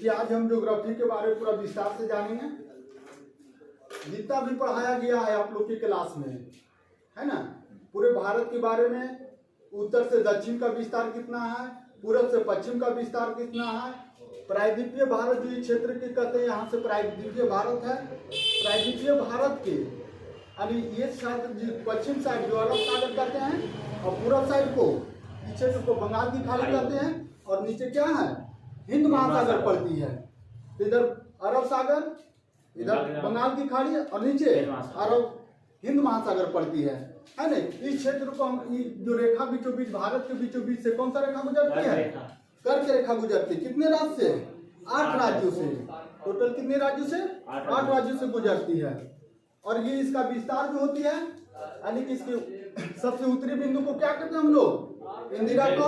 देखिए आज हम ज्योग्राफी के बारे में पूरा विस्तार से जानेंगे। जितना भी पढ़ाया गया है आप लोग की क्लास में, है ना, पूरे भारत के बारे में उत्तर से दक्षिण का विस्तार कितना है, पूरब से पश्चिम का विस्तार कितना है, प्रायद्वीपीय भारत जो क्षेत्र के कहते हैं, यहाँ से प्रायद्वीपीय भारत है। प्रायद्वीपीय भारत के यानी ये पश्चिम साइड जो अरब सागर कहते हैं और पूरब साइड को इस क्षेत्र को बंगाल की खाड़ी कहते हैं और नीचे क्या है, हिंद महासागर पड़ती है। तो इधर अरब सागर, इधर बंगाल की खाड़ी और नीचे अरब हिंद महासागर पड़ती है ना। इस क्षेत्र को हम जो रेखा बीचों बीच भारत के बीचों बीच से कौन सा रेखा गुजरती है, कर्क रेखा गुजरती है। कितने राज्य से, 8 राज्यों से। टोटल कितने राज्यों से, 8 राज्यों से गुजरती है। और ये इसका विस्तार जो होती है यानी कि इसके सबसे उत्तरी बिंदु को क्या कहते हैं हम लोग, इंदिरा को,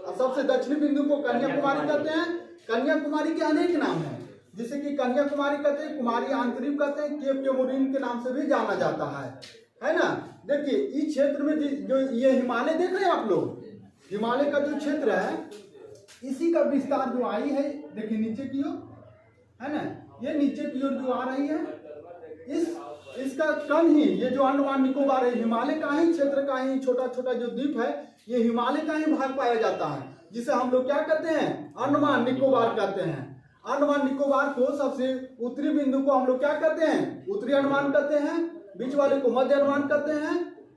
और सबसे दक्षिणी बिंदु को कन्याकुमारी कहते हैं। कन्याकुमारी के अनेक नाम हैं, जिसे कि कन्याकुमारी कहते हैं, कुमारी आंतरिक कहते हैं, केप केमोरिन के नाम से भी जाना जाता है ना। देखिए इस क्षेत्र में जो ये हिमालय देख रहे हैं आप लोग, हिमालय का जो क्षेत्र है इसी का विस्तार जो आई है, देखिए नीचे की ओर, है ना, ये नीचे की ओर जो आ रही है, इसका कण ही ये जो अंडमान निकोबार है, हिमालय का ही क्षेत्र का ही छोटा छोटा जो द्वीप है, ये हिमालय का ही भाग पाया जाता है, जिसे हम लोग क्या कहते हैं, अंडमान निकोबार कहते हैं। अंडमान निकोबार को सबसे उत्तरी बिंदु को हम लोग क्या कहते हैं, उत्तरी अंडमान कहते हैं, बीच वाले को मध्य अंडमान कहते हैं,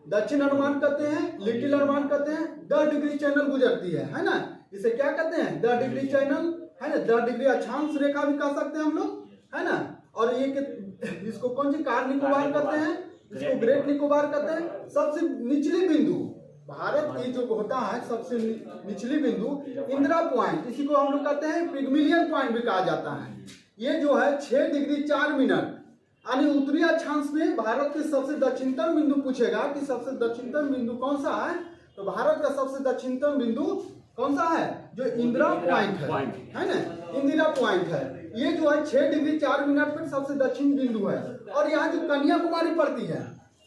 दक्षिण अंडमान कहते हैं, लिटिल अंडमान कहते हैं। 10 डिग्री चैनल गुजरती है ना, इसे क्या कहते हैं, 10 डिग्री चैनल, है ना। 10 डिग्री अक्षांश रेखा भी कह सकते हैं हम लोग, है ना। और ये इसको कौन सी कार निकोबार कहते हैं, इसको ग्रेट निकोबार कहते हैं। सबसे निचली बिंदु भारत की जो होता है, सबसे निचली बिंदु इंदिरा पॉइंट, इसी को हम लोग कहते हैं पिग्मिलियन पॉइंट भी कहा जाता है। ये जो है 6 डिग्री 4 मिनट यानी उत्तरी अक्षांश में भारत के सबसे दक्षिणतम बिंदु पूछेगा कि सबसे दक्षिणतम बिंदु कौन सा है, तो भारत का सबसे दक्षिणतम बिंदु कौन सा है, जो इंदिरा पॉइंट है ना, इंदिरा पॉइंट है। ये जो है 6 डिग्री 4 मिनट पर सबसे दक्षिण बिंदु है। और यहाँ जो कन्याकुमारी पड़ती है,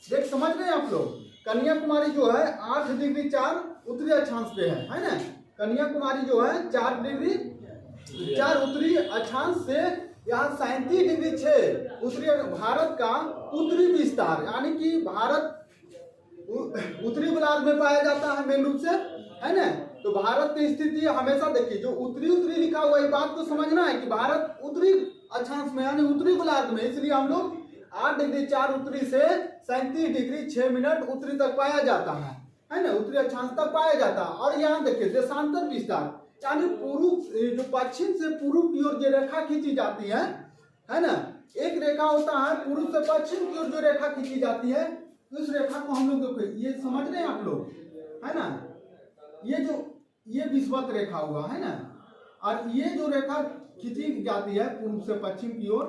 देख समझ रहे हैं आप लोग, कन्याकुमारी जो है 8 डिग्री 4 उत्तरी अक्षांश पे है ना। कन्याकुमारी जो है 4 डिग्री 4 उत्तरी अक्षांश से यहाँ 37 डिग्री 6 उत्तरी भारत का उत्तरी विस्तार, यानी कि भारत उत्तरी गोलार्ध में पाया जाता है मेन रूप से, है ना। तो भारत की स्थिति हमेशा देखिए, जो उत्तरी उत्तरी लिखा हुआ है, बात को समझना है कि भारत उत्तरी अक्षांश में यानी उत्तरी गोलार्ध में, इसलिए हम लोग 8 डिग्री 4 उत्तरी से 37 डिग्री 6 मिनट उत्तरी तक पाया जाता है ना, उत्तरी अक्षांश तक पाया जाता है। और यहाँ देखिए देशांतर विस्तार, यानी पूर्व जो पश्चिम से पूर्व की ओर जो रेखा खींची जाती है ना, एक रेखा होता है पूर्व से पश्चिम की ओर जो रेखा खींची जाती है, उस रेखा को हम लोग ये समझ रहे हैं आप लोग, है ना। ये विषुवत रेखा हुआ, है ना। और ये जो रेखा खींची जाती है पूर्व से पश्चिम की ओर,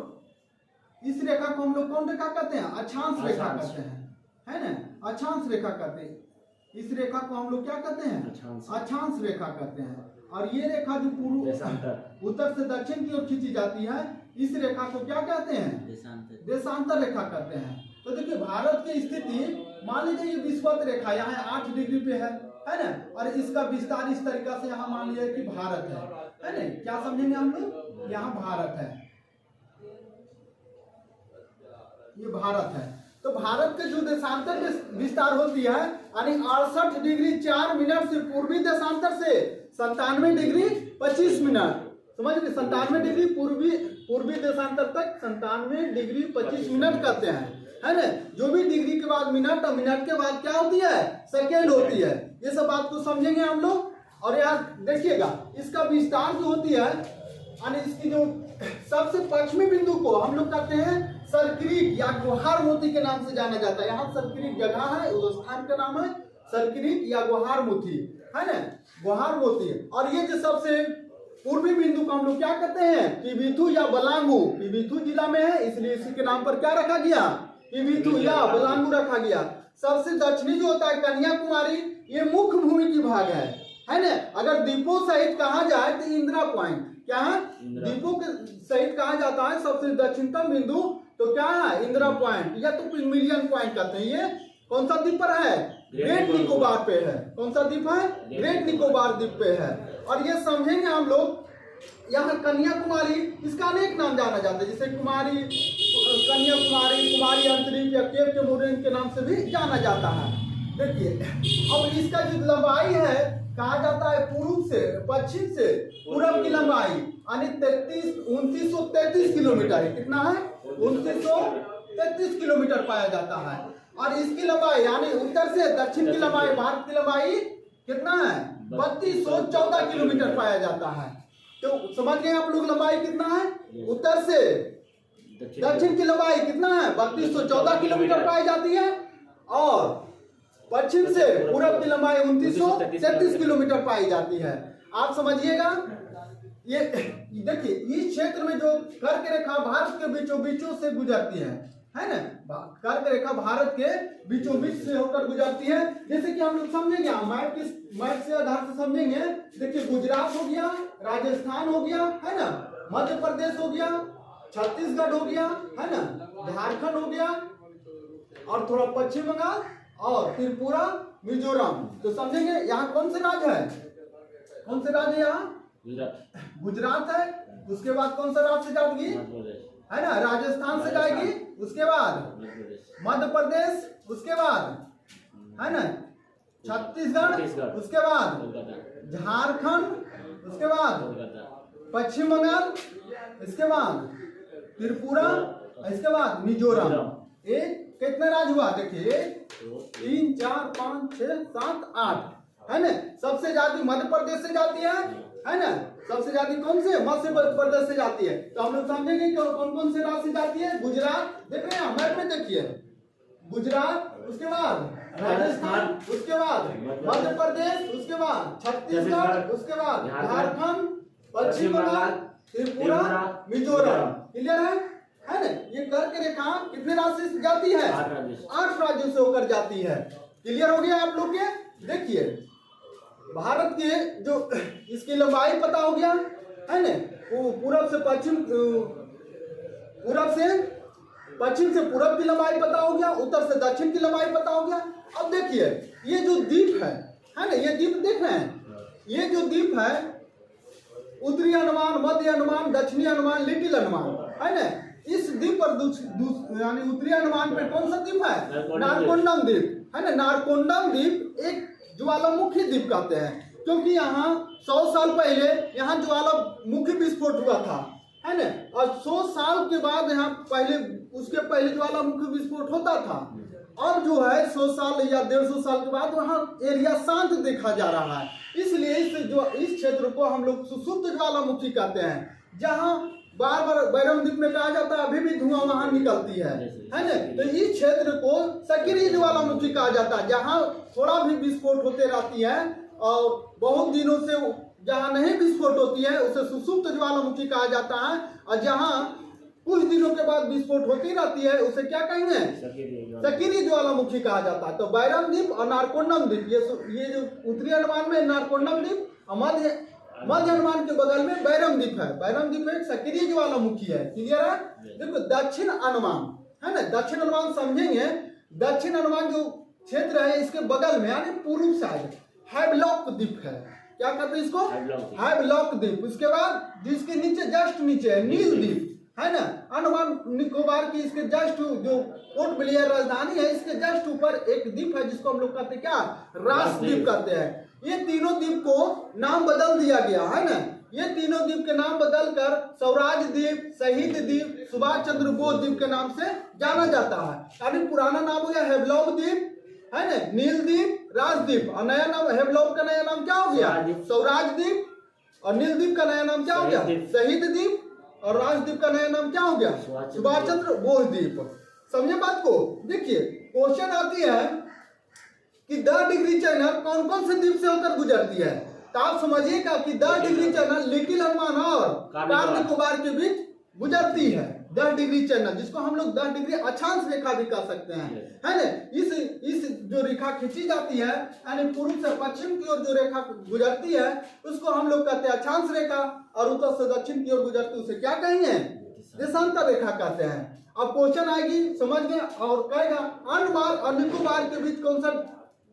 इस रेखा को हम लोग कौन रेखा कहते हैं, अक्षांश रेखा कहते हैं, है ना, अक्षांश रेखा कहते हैं। इस रेखा को हम लोग क्या कहते हैं, अक्षांश रेखा कहते हैं। और ये रेखा जो पूर्व उत्तर से दक्षिण की ओर खींची जाती है, इस रेखा को क्या कहते हैं, देशांतर रेखा कहते हैं। तो देखिए भारत की स्थिति, मान लीजिए ये विषुवत रेखा यहाँ 8 डिग्री पे है ना, और इसका विस्तार इस तरीका से यहाँ मान लिया कि भारत है ना। क्या समझेंगे हम लोग, यहाँ भारत है, ये भारत है। तो भारत के जो देशांतर विस्तार होती है, यानी 68 डिग्री 4 मिनट से पूर्वी देशांतर से 97 डिग्री 25 मिनट, समझ गए, 97 डिग्री पूर्वी देशांतर तक 97 डिग्री 25 मिनट कहते हैं, है ना। जो भी डिग्री के बाद मिनट और मिनट के बाद क्या होती है, सेकेंड होती है। ये सब बात को समझेंगे हम लोग। और यार देखिएगा इसका विस्तार जो होती है, यानी इसकी जो सबसे पश्चिमी बिंदु को हम लोग कहते हैं सरक्रीक या गुहार मोती के नाम से जाना जाता है। यहाँ सरक्रीक जगह है, उस स्थान का नाम है सरक्रीक या गुहार मोती, है ना, गुहार मोती। और ये जो सबसे पूर्वी बिंदु को हम लोग क्या कहते हैं, पिबिथु या बलांगू। पिबिथु जिला में है, इसलिए इसी के नाम पर क्या रखा गया, पिबिथु या बलांगू रखा गया। सबसे दक्षिणी जो होता है कन्याकुमारी, ये मुख्य भूमि की भाग है ना। अगर द्वीपों सहित कहा जाए तो इंदिरा पॉइंट, क्या है, द्वीपों के सहित कहा जाता है सबसे दक्षिणतम बिंदु, तो क्या है, इंदिरा पॉइंट या तो पिग्मिलियन पॉइंट कहते हैं। ये कौन सा द्वीप पर है, ग्रेट निकोबार पे है। कौन सा द्वीप है, ग्रेट निकोबार द्वीप पे है। और ये समझेंगे हम लोग यहाँ कन्याकुमारी, इसका अनेक नाम जाना जाता है, जैसे कुमारी, कन्याकुमारी, कुमारी अंतरिक्ष या केप के मोरिन के नाम से भी जाना जाता है। देखिए अब इसका जो लंबाई है कहा जाता है पूर्व से पश्चिम से पूरब की लंबाई यानी 2933 किलोमीटर है। कितना है? 2933 किलोमीटर पाया जाता है। और इसकी लंबाई यानी उत्तर से दक्षिण की लंबाई, भारत की लंबाई कितना है? 3214 किलोमीटर पाया जाता है। तो समझ गए आप लोग लंबाई कितना है? उत्तर से दक्षिण की लंबाई कितना है? 3214 किलोमीटर पाई जाती है और पश्चिम से पूरब की लंबाई 2933 किलोमीटर पाई जाती है। आप समझिएगा। ये देखिए इस क्षेत्र में जो कर्क रेखा भारत के बीचों बीचों से गुजरती है ना? कर्क रेखा भारत के बीचों बीच से होकर गुजरती है। जैसे कि हम लोग समझेंगे मैप से आधार से समझेंगे। देखिए गुजरात हो गया, राजस्थान हो गया, है ना, मध्य प्रदेश हो गया, छत्तीसगढ़ हो गया, है ना, झारखंड हो गया और थोड़ा पश्चिम बंगाल और त्रिपुरा, मिजोरम। तो समझेंगे यहाँ कौन से राज्य है? कौन से राज्य है यहाँ? गुजरात है। उसके बाद कौन सा राज्य से जाएगी? है ना, राजस्थान से जाएगी। उसके बाद मध्य प्रदेश, उसके बाद है ना छत्तीसगढ़, उसके बाद झारखंड, उसके बाद पश्चिम बंगाल, इसके बाद त्रिपुरा, इसके बाद मिजोरम। एक कितने राज्य हुआ? देखिए 3 4 5 6 7 8 है ना। सबसे ज्यादा मध्य प्रदेश से जाती है ना। सबसे ज्यादा कौन से? मध्य प्रदेश से जाती है। तो हम लोग समझेंगे कौन कौन से राज्य से जाती है। गुजरात देख रहे हैं मैप में, देखिए गुजरात, उसके बाद राजस्थान, उसके बाद मध्य प्रदेश, उसके बाद छत्तीसगढ़, उसके बाद झारखंड, पश्चिम बंगाल, त्रिपुरा, मिजोरम। क्लियर है ना। ये कर्क रेखा कितने राज्य से जाती है? 8 राज्यों से होकर जाती है। क्लियर हो गया आप लोग के? देखिए भारत के जो इसकी लंबाई पता हो गया है ना। पूरब से पश्चिम, पूरब से पश्चिम से पूरब की लंबाई पता हो गया, उत्तर से दक्षिण की लंबाई पता हो गया। अब देखिए ये जो द्वीप है ना, ये द्वीप देख रहे हैं? ये जो द्वीप है उत्तरी अंडमान, मध्य अंडमान, दक्षिणी अंडमान, लिटिल अंडमान, है ना। इस द्वीप पर यानी उत्तरी अंडमान पे कौन सा द्वीप है? नारकोंडम द्वीप, है ना। नारकोंडम द्वीप एक ज्वालामुखी द्वीप कहते हैं क्योंकि यहाँ 100 साल पहले यहाँ ज्वालामुखी विस्फोट हुआ था, है ना। और 100 साल के बाद यहाँ पहले, उसके पहले ज्वालामुखी विस्फोट होता था। और जो है 100 साल या 150 साल के बाद वहाँ एरिया शांत देखा जा रहा है। इसलिए इस क्षेत्र को हम लोग सुसुप्त ज्वालामुखी कहते हैं, जहाँ बार बार बैरम द्वीप में कहा जाता है अभी भी धुआं वहां निकलती है ना। तो इस क्षेत्र को सक्रिय ज्वालामुखी कहा जाता है, जहां थोड़ा भी विस्फोट होते रहती है और बहुत दिनों से जहां नहीं विस्फोट होती है उसे सुसुप्त ज्वालामुखी कहा जाता है। और जहां कुछ दिनों के बाद विस्फोट होती रहती है उसे क्या कहेंगे? सक्रिय ज्वालामुखी कहा जाता है। तो बैरम द्वीप और नारकोंडम द्वीप, ये जो उत्तरी अंडमान में नारकोंडम द्वीप और मध्य अंडमान के बगल में बैरम द्वीप है। बैरम द्वीप एक सक्रिय ज्वालामुखी है। क्लियर है? देखो दक्षिण अंडमान है ना, दक्षिण अंडमान समझेंगे। दक्षिण अंडमान जो क्षेत्र है इसके बगल में यानी पूर्व साइड हैवलॉक द्वीप है। क्या कहते हैं इसको? हैवलॉक द्वीप। उसके बाद जिसके नीचे जस्ट नीचे है नील द्वीप, है ना। अंडमान निकोबार की इसके जस्ट जो पोर्ट ब्लेयर राजधानी है इसके जस्ट ऊपर एक द्वीप है जिसको हम लोग कहते हैं क्या? रास द्वीप कहते हैं। ये तीनों द्वीप को नाम बदल दिया गया है ना। ये तीनों द्वीप के नाम बदलकर स्वराज द्वीप, शहीद द्वीप, सुभाष चंद्र बोस द्वीप के नाम से जाना जाता है। यानी पुराना नाम हो गया हैवलॉक द्वीप, है ना, नील द्वीप, राजद्वीप। और नया नाम हैवलॉक का नया नाम क्या हो गया? स्वराज द्वीप। और नील द्वीप का नया नाम क्या हो गया? शहीद द्वीप। और राजद्वीप का नया नाम क्या हो गया? सुभाष चंद्र बोस द्वीप। समझे बात को? देखिए क्वेश्चन आती है कि 10 डिग्री चैनल कौन कौन से द्वीप से होकर गुजरती है। तो आप समझिएगा कि 10 डिग्री चैनल लिटिल अंडमान और कार निकोबार के बीच गुजरती है। 10 डिग्री चैनल जिसको हम लोग 10 डिग्री अक्षांश रेखा भी कह सकते हैं, है ना। इस जो रेखा खींची जाती है यानी पूर्व से पश्चिम की ओर जो रेखा गुजरती है उसको हम लोग कहते हैं अक्षांश रेखा, और उत्तर से दक्षिण की ओर गुजरती है उसे क्या कहेंगे? देशांतर रेखा कहते हैं। अब क्वेश्चन आएगी समझ गए और कहेगा अंडमान और निकोबार के बीच कौन सा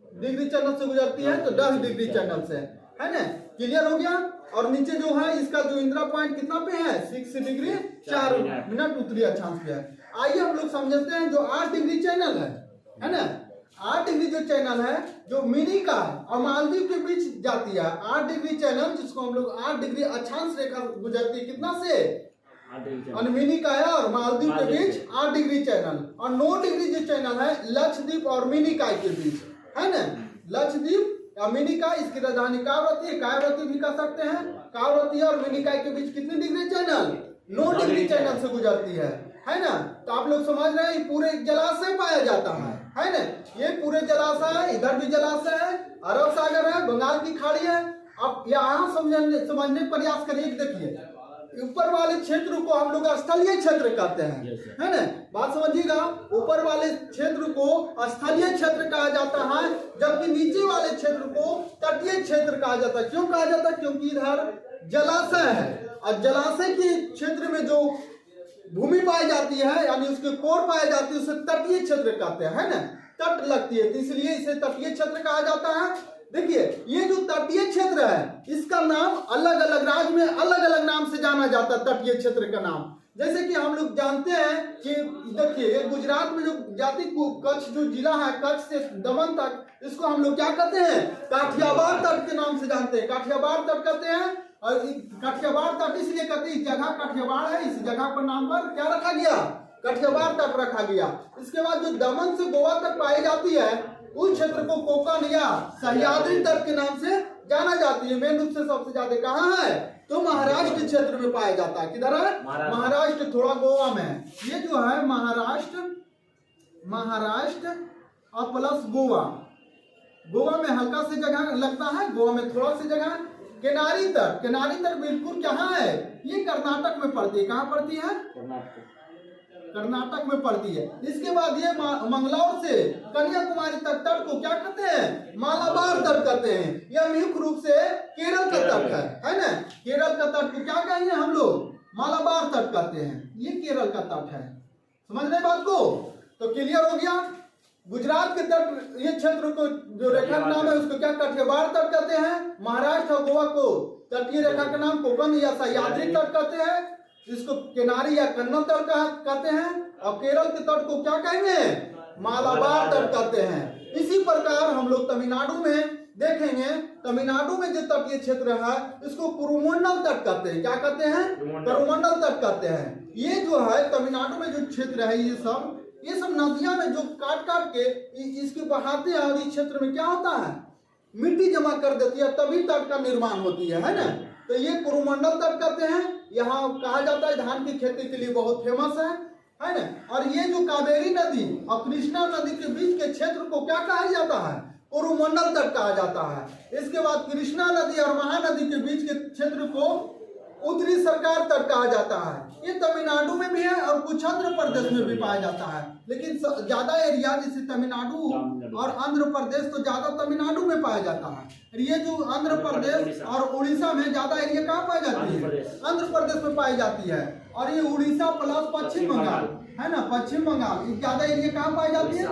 डिग्री चैनल से गुजरती है? तो 10 डिग्री चैनल से, है ना। क्लियर हो गया? और नीचे जो है इसका जो इंदिरा पॉइंट कितना पे है 6 डिग्री 4 मिनट उत्तरी अक्षांश पे है। आइए हम लोग समझते हैं जो 8 डिग्री चैनल है ना, 8 डिग्री जो चैनल है जो मिनिका और मालदीव के बीच जाती है, 8 डिग्री चैनल जिसको हम लोग 8 डिग्री अक्षांश रेखा गुजरती है कितना से मिनिका है और मालदीव के बीच 8 डिग्री चैनल, और 9 डिग्री जो चैनल है लक्षद्वीप और मिनिकाई के बीच है ना, लक्षद्वीप या मिनिका इसकी राजधानी कावरत्ती, कावरत्ती भी कह सकते हैं, कावरत्ती और मिनिकाई के बीच कितनी डिग्री चैनल 9 डिग्री चैनल से गुजरती है ना। तो आप लोग समझ रहे हैं पूरे जलाशय पाया जाता है ना, ये पूरे जलाशय है, इधर भी जलाशय है, अरब सागर है, बंगाल की खाड़ी है। अब यहाँ समझने प्रयास करिए, देखिए ऊपर वाले क्षेत्र को हम लोग स्थलीय क्षेत्र कहते हैं है ना, बात समझिएगा, ऊपर वाले क्षेत्र को स्थलीय क्षेत्र कहा जाता है, जबकि नीचे वाले क्षेत्र को तटीय क्षेत्र कहा जाता है। क्यों कहा जाता है? क्योंकि इधर जलाशय है और जलाशय के क्षेत्र में जो भूमि पाई जाती है यानी उसके कोर पाए जाती है उसे तटीय क्षेत्र कहते हैं है ना, तट लगती है तो इसलिए इसे तटीय क्षेत्र कहा जाता है। देखिए ये जो तटीय क्षेत्र है इसका नाम अलग अलग राज्य में अलग अलग नाम से जाना जाता है, तटीय क्षेत्र का नाम। जैसे कि हम लोग जानते हैं कि देखिए गुजरात में जो जाति कच्छ जो जिला है, कच्छ से दमन तक, इसको हम लोग क्या कहते हैं? काठियावाड़ तट के नाम से जानते हैं, काठियावाड़ तट कहते हैं। और काठियावाड़ तट इसलिए कहते हैं, इस जगह काठियावाड़ है, इस जगह पर नाम पर क्या रखा गया? काठियावाड़ तट रखा गया। इसके बाद जो दमन से गोवा तक पाई जाती है उस क्षेत्र को कोकण या सह्याद्री तट के नाम से जाना जाती है। मेन रूप से सबसे ज्यादा कहाँ है? तो महाराष्ट्र क्षेत्र में पाया जाता है। किधर है? महाराष्ट्र, थोड़ा गोवा में है। ये जो है महाराष्ट्र और प्लस गोवा, गोवा में हल्का से जगह लगता है, गोवा में थोड़ा सी जगह। किनारी तट बिल्कुल कहाँ है? ये कर्नाटक में पड़ती है। कहाँ पड़ती है? कर्नाटक में पड़ती है। इसके बाद ये मंगलौर से कन्याकुमारी तक तट को क्या कहते हैं? मालाबार तट कहते हैं। यह मुख्य रूप से केरल का तट है ना। केरल का तट को क्या कहेंगे हम लोग? मालाबार तट कहते हैं। ये केरल का तट है। समझ रहे बात को? तो क्लियर हो गया। गुजरात के तट, ये क्षेत्र को जो रेखा का नाम है उसको क्या काठियावाड़ तट कहते हैं। महाराष्ट्र और गोवा को तटीय रेखा का नाम कोकण या सह्याद्री तट कहते हैं, इसको किनारी या कन्नड़ तट कहते हैं। और केरल के तट को क्या कहेंगे? मालाबार तट कहते हैं। इसी प्रकार हम लोग तमिलनाडु में देखेंगे, तमिलनाडु में जो तटीय क्षेत्र है इसको कुरुमंडल तट कहते हैं। क्या कहते हैं? कुरुमंडल तट कहते हैं। ये जो है तमिलनाडु में जो क्षेत्र है ये सब नदियां में जो काट के इसके बहाते हैं और इस क्षेत्र में क्या होता है? मिट्टी जमा कर देती है, तभी तट का निर्माण होती है ना। तो ये कुरुमंडल तट कहते हैं। यहाँ कहा जाता है धान की खेती के लिए बहुत फेमस है ना। और ये जो कावेरी नदी और कृष्णा नदी के बीच के क्षेत्र को क्या कहा जाता है? कुरुमंडल तट कहा जाता है। इसके बाद कृष्णा नदी और महानदी के बीच के क्षेत्र को उत्तरी सरकार तट कहा जाता है। ये तमिलनाडु में भी है और कुछ आंध्र प्रदेश में भी पाया जाता है, लेकिन ज्यादा एरिया जैसे तमिलनाडु और आंध्र प्रदेश तो ज्यादा तमिलनाडु में पाया जाता है। ये जो आंध्र प्रदेश और उड़ीसा में ज्यादा एरिया कहाँ पाई जाती है? आंध्र प्रदेश में पाई जाती है। और ये उड़ीसा प्लस पश्चिम बंगाल है ना, पश्चिम बंगाल ज्यादा एरिया कहाँ पाई जाती है?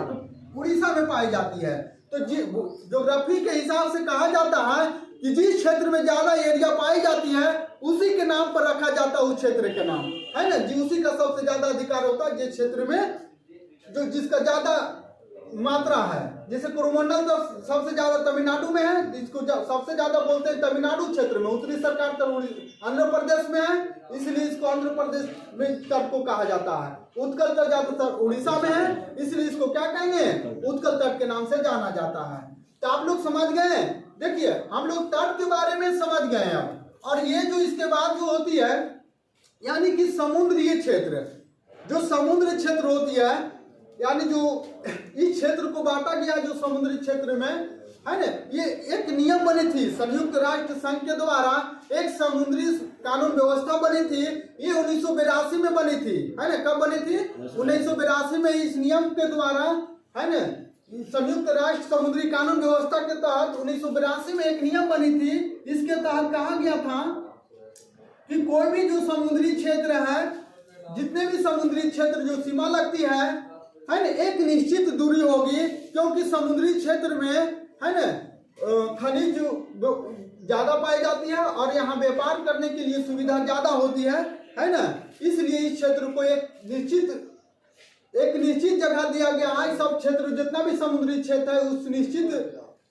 उड़ीसा में पाई जाती है। तो ज्योग्राफी के हिसाब से कहा जाता है कि जिस क्षेत्र में ज्यादा एरिया पाई जाती है उसी के नाम पर रखा जाता है उस क्षेत्र का नाम, है ना जी। उसी का सबसे ज्यादा अधिकार होता है जिस क्षेत्र में जो जिसका ज्यादा मात्रा है। जैसे कुरुमंडल तो सबसे ज्यादा तमिलनाडु में है, इसको सबसे ज्यादा बोलते हैं तमिलनाडु क्षेत्र में। उत्तरी सरकार तो आंध्र प्रदेश में है, इसलिए इसको आंध्र प्रदेश में तट को कहा जाता है। उत्कल तट ज्यादातर उड़ीसा में है, इसलिए इसको क्या कहेंगे? उत्कल तट के नाम से जाना जाता है। तो आप लोग समझ गए। देखिए हम लोग तट के बारे में समझ गए अब। और ये जो इसके बाद जो होती है यानी कि समुद्रीय क्षेत्र, जो समुद्र क्षेत्र होती है यानी जो इस क्षेत्र को बांटा गया जो समुद्री क्षेत्र में है ना, ये एक नियम बनी थी संयुक्त राष्ट्र संघ के द्वारा, एक समुद्री कानून व्यवस्था बनी थी। ये 1982 में बनी थी, है ना। कब बनी थी? 1982 में। इस नियम के द्वारा है ना संयुक्त राष्ट्र समुद्री कानून व्यवस्था के तहत 1982 में एक नियम बनी थी। इसके तहत कहा गया था कि कोई भी जो समुद्री क्षेत्र है, जितने भी समुद्री क्षेत्र जो सीमा लगती है ना, एक निश्चित दूरी होगी, क्योंकि समुद्री क्षेत्र में है ना खनिज ज्यादा पाई जाती है और यहाँ व्यापार करने के लिए सुविधा ज्यादा होती है ना। इसलिए इस क्षेत्र को एक निश्चित जगह दिया गया है। सब क्षेत्र जितना भी समुद्री क्षेत्र है उस निश्चित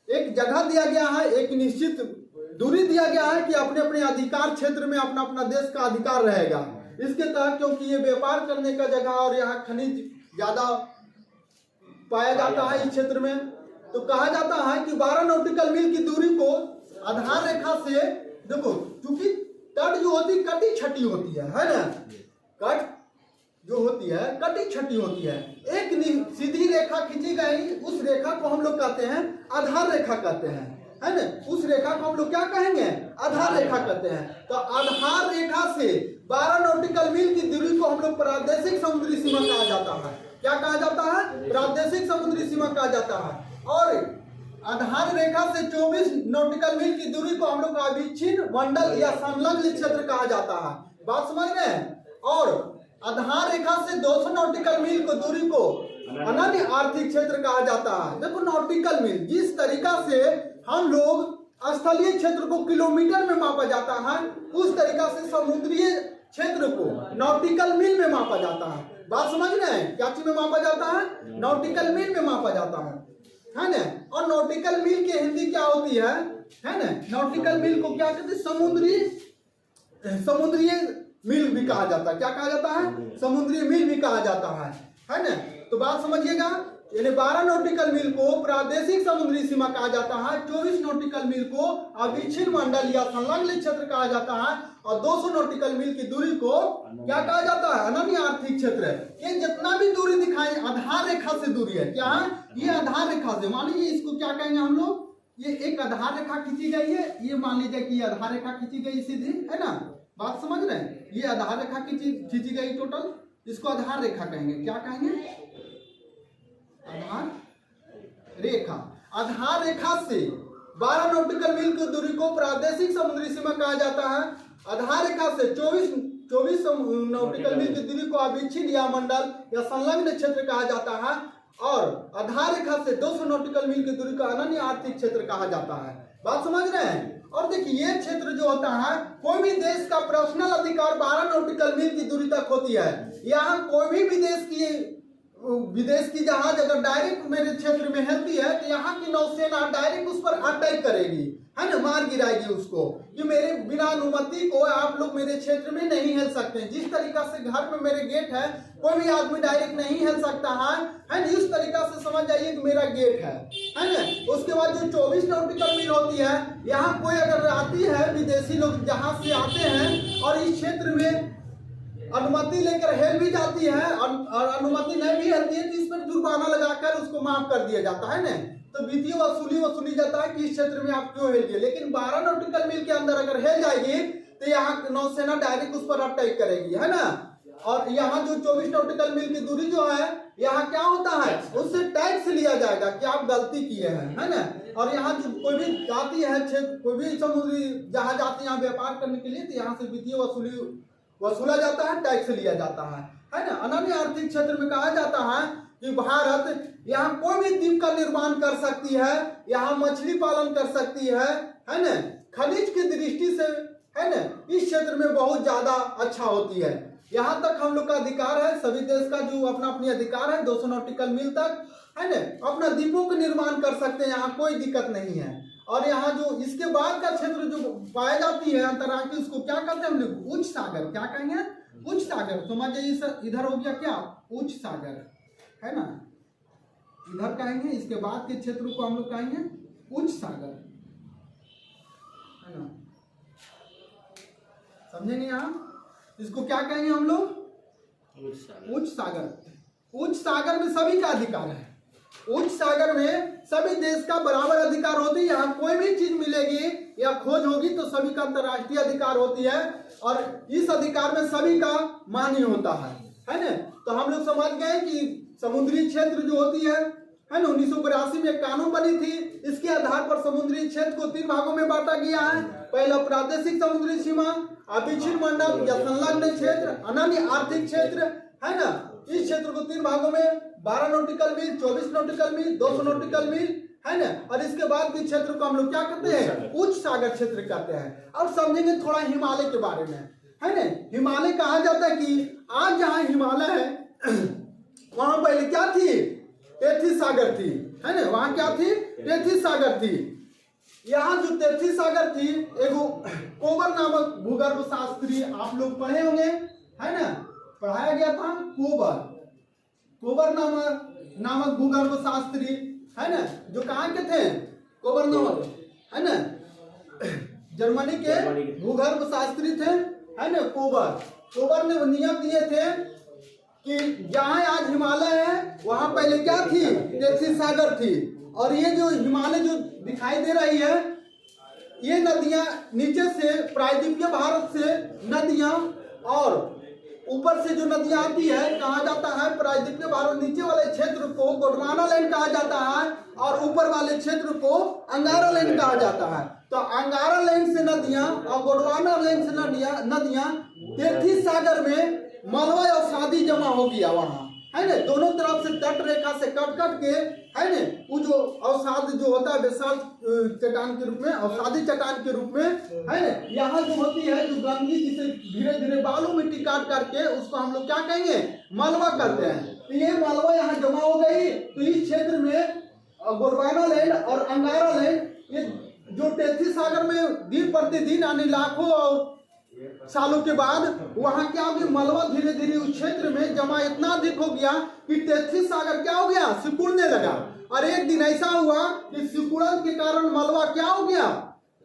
एक जगह दिया गया है, एक निश्चित दूरी दिया गया है कि अपने अपने अधिकार क्षेत्र में अपना अपना देश का अधिकार रहेगा। इसके तहत क्योंकि ये व्यापार करने का जगह और यहाँ खनिज ज्यादा पाया जाता है इस क्षेत्र में, तो कहा जाता है कि 12 नॉटिकल मील की दूरी को आधार रेखा से, देखो चूंकि तट जो होती कटी छटी होती है ना, कट जो होती है कटी छटी होती है, एक सीधी रेखा खींची गई, उस रेखा को हम लोग कहते हैं आधार रेखा कहते हैं, है ना। उस रेखा को हम लोग क्या कहेंगे, आधार रेखा कहते हैं। तो आधार रेखा से 12 नॉटिकल मील की दूरी को हम लोग प्रादेशिक समुद्री सीमा कहा जाता है। क्या कहा जाता है, प्रादेशिक समुद्री सीमा कहा जाता है। और आधार रेखा से 24 नॉटिकल मील की दूरी को हम लोग अविच्छिन्न मंडल या संलग्न क्षेत्र कहा जाता है। बात समझ रहे हैं। और आधार रेखा से 200 नॉटिकल मील को दूरी को अनन्य आर्थिक क्षेत्र कहा जाता है। देखो नॉटिकल मील, जिस तरीका से हम लोग स्थलीय क्षेत्र को किलोमीटर में मापा जाता है, उस तरीका से समुद्रीय क्षेत्र को नॉटिकल मील में मापा जाता है। बात समझ रहे हैं, क्या चीज में मापा जाता है, नॉटिकल मील में मापा जाता है ना। और नॉटिकल मील की हिंदी क्या होती है ना, नॉटिकल मील को क्या कहते हैं, समुद्रीय मील भी कहा जाता है। क्या कहा जाता है, समुद्री मील भी कहा जाता है ना। तो बात समझिएगा, यानी 12 नॉटिकल मील को प्रादेशिक समुद्री सीमा कहा जाता है, 24 नॉटिकल मील को अविच्छिन्न मंडल या संलग्न क्षेत्र कहा जाता है, और 200 नॉटिकल मील की दूरी को क्या कहा जाता है, अनन्य आर्थिक क्षेत्र। ये जितना भी दूरी दिखाई आधार रेखा से दूरी है, क्या है, ये आधार रेखा से, मान लीजिए इसको क्या कहेंगे हम लोग, ये एक आधार रेखा खींची गई है, ये मान लीजिए कि आधार रेखा खींची गई सीधी, है ना। बात समझ रहे हैं, ये आधार रेखा खींची गई टोटल, इसको आधार रेखा कहेंगे। क्या कहेंगे, आधार रेखा। आधार रेखा से 12 नॉटिकल मील की दूरी को प्रादेशिक समुद्री सीमा कहा जाता है। आधार रेखा से 24 नॉटिकल मील की दूरी को अविच्छिन्न या मंडल या संलग्न क्षेत्र कहा जाता है, और आधार रेखा से 200 नॉटिकल मील की दूरी को अनन्य आर्थिक क्षेत्र कहा जाता है। बात समझ रहे हैं। और देखिए ये क्षेत्र जो होता है, कोई भी देश का पर्सनल अधिकार 12 नॉटिकल मील की दूरी तक होती है। यहाँ कोई भी विदेश की जहाज अगर डायरेक्ट मेरे क्षेत्र में हेलती है, तो यहाँ की नौसेना डायरेक्ट उस पर अटैक करेगी, है ना, मार गिराएगी उसको। ये मेरे बिना अनुमति को आप लोग मेरे क्षेत्र में नहीं हिल सकते। जिस तरीका से घर में मेरे गेट है, कोई भी आदमी डायरेक्ट नहीं हिल सकता है ना। इस तरीका से समझ जाइए कि मेरा गेट है ना। उसके बाद जो 24 नॉटिकल मील होती है, यहाँ कोई अगर आती है, विदेशी लोग जहाज से आते हैं और इस क्षेत्र में अनुमति लेकर हेल भी जाती है, और अनुमति नहीं भी हेलती है तो इस पर जुर्माना लगाकर उसको माफ कर दिया जाता है ना। तो वित्तीय वसूली जाता है कि इस क्षेत्र में आप क्यों हेलिए। लेकिन 12 नॉटिकल मील के अंदर अगर हेल जाएगी तो यहाँ नौसेना डायरेक्ट उस पर अटैक करेगी, है ना। और यहाँ जो 24 नॉटिकल मील की दूरी जो है, यहाँ क्या होता है, उससे टैक्स लिया जाएगा कि आप गलती किए हैं, है ना। और यहाँ जो कोई भी जाती है क्षेत्र, कोई भी समुद्री जहाज आती है यहाँ व्यापार करने के लिए, तो यहाँ से वित्तीय वसूला जाता है, टैक्स लिया जाता है ना। अनन्य आर्थिक क्षेत्र में कहा जाता है कि भारत यहाँ कोई भी द्वीप का निर्माण कर सकती है, यहाँ मछली पालन कर सकती है ना। खनिज की दृष्टि से, है ना, इस क्षेत्र में बहुत ज्यादा अच्छा होती है। यहाँ तक हम लोग का अधिकार है, सभी देश का जो अपना अपनी अधिकार है, 200 नॉटिकल मील तक, है ना, अपना द्वीपों का निर्माण कर सकते हैं, यहाँ कोई दिक्कत नहीं है। और यहाँ जो इसके बाद का क्षेत्र जो पाई जाती है अंतर्राष्ट्रीय, उसको क्या कहते हैं हम लोग, उच्च सागर। क्या कहेंगे, उच्च सागर। समझ जाइए, इधर हो गया क्या, उच्च सागर, है ना, इधर कहेंगे। इसके बाद के क्षेत्र को हम लोग कहेंगे उच्च सागर, है ना। समझेंगे यहाँ, इसको क्या कहेंगे हम लोग, उच्च सागर। उच्च सागर में सभी का अधिकार है। उच्च सागर में सभी देश का बराबर अधिकार होती है। यहाँ कोई भी चीज मिलेगी या खोज होगी तो सभी का अंतर्राष्ट्रीय अधिकार होती है, और इस अधिकार में सभी का मान्य होता है ना। तो हम लोग समझ गए कि समुद्री क्षेत्र जो होती है ना, 1982 में एक कानून बनी थी। इसके आधार पर समुद्री क्षेत्र को 3 भागों में बांटा गया है। पहला प्रादेशिक समुद्री सीमा, अविच्छिन्न मंडल या संलग्न क्षेत्र, अनन्य आर्थिक क्षेत्र, है ना। इस क्षेत्र को 3 भागों में 12 नॉटिकल मील, 24 नॉटिकल मील, 200 नॉटिकल मील, है ना। और इसके बाद के क्षेत्र को हम लोग क्या कहते हैं? उच्च सागर क्षेत्र कहते हैं। अब समझेंगे थोड़ा हिमालय के बारे में, है ना। हिमालय कहा जाता है कि आज जहाँ हिमालय है वहां पहले क्या थी? तेथिस सागर थी, है ना। वहां क्या थी? तेथिस सागर थी। यहाँ जो तेथिस सागर थी, एगो कोबर नामक भूगर्भ शास्त्री आप लोग पढ़े होंगे, है ना, पढ़ाया गया था। कोबर नामक भूगर्भ शास्त्री, है ना, जो कहाँ के थे? कोबर नामक, है ना, जर्मनी के भूगर्भ शास्त्री थे, है ना। कोबर ने नियम दिए थे कि जहाँ आज हिमालय है वहां पहले क्या थी? तेथिस सागर थी। और ये जो हिमालय जो दिखाई दे रही है, ये नदियां नीचे से प्रायद्वीपीय भारत से नदियां, और ऊपर से जो नदियां आती है कहा जाता है प्रायद्वीपीय भारत, नीचे वाले क्षेत्र को गोंडवाना लैंड कहा जाता है और ऊपर वाले क्षेत्र को अंगारा लैंड कहा जाता है। तो अंगारा लैंड से नदियां और गोंडवाना लैंड से नदियां तेथिस सागर में मलबा और शादी जमा हो गया वहां, है ना। दोनों तरफ से तट रेखा से कट के, है ना, वो जो अवसाद जो होता है बेसाल्ट चट्टान के रूप में, अवसादी चट्टान के रूप में, है ना, यहाँ जो होती है जो गंगी, जिसे धीरे धीरे बालू मिट्टी काट करके उसको हम लोग क्या कहेंगे? मलबा करते हैं। तो ये मलबा यहाँ जमा हो गई, तो इस क्षेत्र में गोंडवाना लैंड और अंगारा लैंड, ये जो तेथिस सागर में दिन प्रतिदिन यानी लाखों और सालों के बाद वहां क्या हो गया? मलबा धीरे धीरे उस क्षेत्र में जमा इतना अधिक हो गया कि तेथिस सागर क्या हो गया? सिकुड़ने लगा। और एक दिन ऐसा हुआ कि सिकुड़न के कारण मलबा क्या हो गया?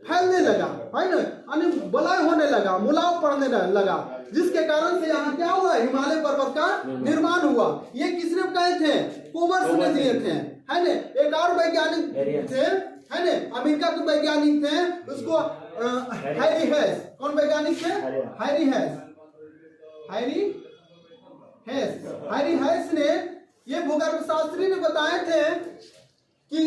फैलने लगा, है ना, यानी बलय होने लगा, मुलाव पड़ने लगा, जिसके कारण से यहाँ क्या हुआ? हिमालय पर्वत का निर्माण हुआ। ये किसने कहे थे? कोबर ने दिए थे, है ना। एक और वैज्ञानिक थे, है ना, अमेरिका के वैज्ञानिक थे, उसको हैरी हेस। कौन वैज्ञानिक थे? हैरी हेस ने, ये भूगर्भ शास्त्री ने बताए थे कि